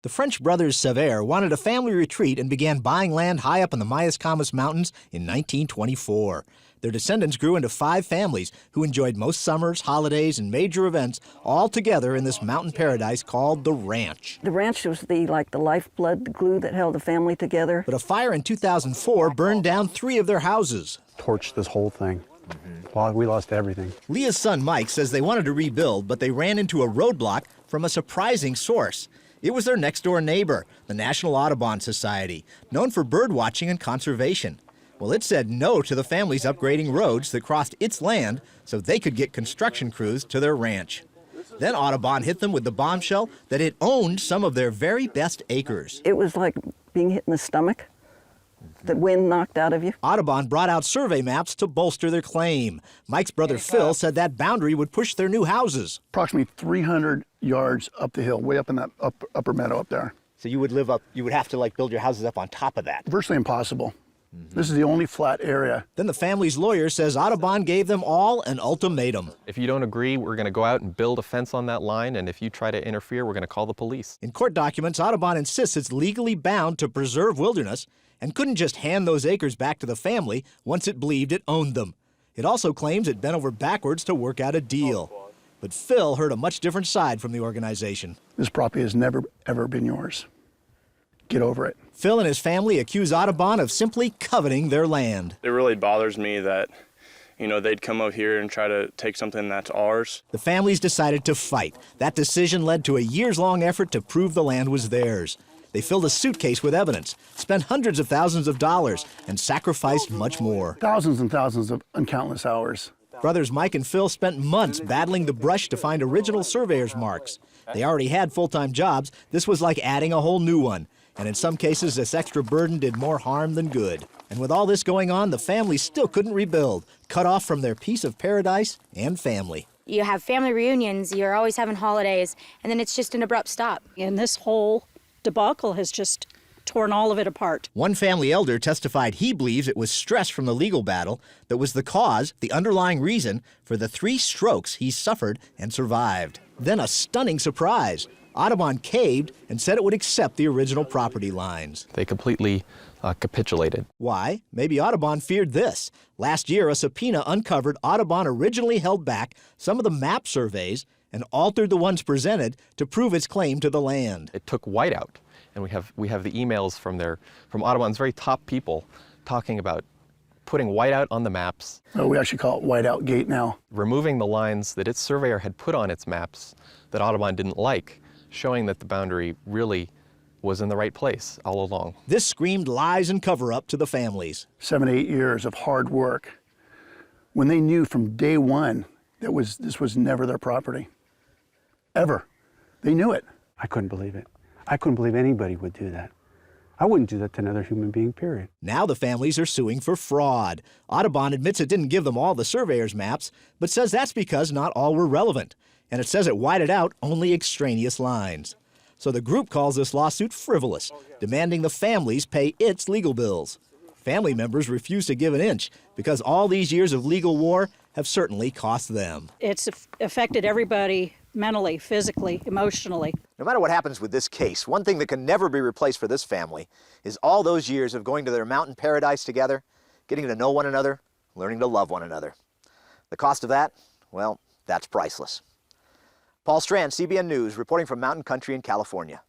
The French brothers Sever wanted a family retreat and began buying land high up in the Mayacamas Mountains in 1924. Their descendants grew into 5 families who enjoyed most summers, holidays, and major events all together in this mountain paradise called the ranch. The ranch was the lifeblood, the glue that held the family together. But a fire in 2004 burned down 3 of their houses. Torched this whole thing. Well, we lost everything. Leah's son Mike says they wanted to rebuild, but they ran into a roadblock from a surprising source. It was their next-door neighbor, the National Audubon Society, known for bird watching and conservation. Well, it said no to the families upgrading roads that crossed its land so they could get construction crews to their ranch. Then Audubon hit them with the bombshell that it owned some of their very best acres. It was like being hit in the stomach. The wind knocked out of you. Audubon brought out survey maps to bolster their claim. Mike's brother Phil said that boundary would push their new houses. Approximately 300 yards up the hill, way up in that upper meadow up there. So you would have to build your houses up on top of that. Virtually impossible. This is the only flat area. Then the family's lawyer says Audubon gave them all an ultimatum. If you don't agree, we're going to go out and build a fence on that line, and if you try to interfere, we're going to call the police. In court documents, Audubon insists it's legally bound to preserve wilderness and couldn't just hand those acres back to the family once it believed it owned them. It also claims it bent over backwards to work out a deal. But Phil heard a much different side from the organization. This property has never, ever been yours. Get over it. Phil and his family accuse Audubon of simply coveting their land. It really bothers me that, they'd come out here and try to take something that's ours. The families decided to fight. That decision led to a years-long effort to prove the land was theirs. They filled a suitcase with evidence, spent hundreds of thousands of dollars, and sacrificed much more. Thousands and thousands of uncountless hours. Brothers Mike and Phil spent months battling the brush to find original surveyor's marks. They already had full-time jobs. This was like adding a whole new one. And in some cases, this extra burden did more harm than good. And with all this going on, the family still couldn't rebuild, cut off from their piece of paradise and family. You have family reunions, you're always having holidays, and then it's just an abrupt stop. And this whole debacle has just torn all of it apart. One family elder testified he believes it was stress from the legal battle that was the cause, the underlying reason, for the 3 strokes he suffered and survived. Then a stunning surprise. Audubon caved and said it would accept the original property lines. They completely capitulated. Why? Maybe Audubon feared this. Last year, a subpoena uncovered Audubon originally held back some of the map surveys and altered the ones presented to prove its claim to the land. It took whiteout, and we have the emails from Audubon's very top people talking about putting whiteout on the maps. Oh, we actually call it Whiteout Gate now. Removing the lines that its surveyor had put on its maps that Audubon didn't like, showing that the boundary really was in the right place all along. This screamed lies and cover-up to the families. 7 to 8 years of hard work, when they knew from day one that this was never their property. Ever. They knew it. I couldn't believe it. I couldn't believe anybody would do that. I wouldn't do that to another human being, period. Now the families are suing for fraud. Audubon admits it didn't give them all the surveyor's maps, but says that's because not all were relevant. And it says it whited out only extraneous lines. So the group calls this lawsuit frivolous, demanding the families pay its legal bills. Family members refuse to give an inch because all these years of legal war have certainly cost them. It's affected everybody mentally, physically, emotionally. No matter what happens with this case, one thing that can never be replaced for this family is all those years of going to their mountain paradise together, getting to know one another, learning to love one another. The cost of that, well, that's priceless. Paul Strand, CBN News, reporting from Mountain Country in California.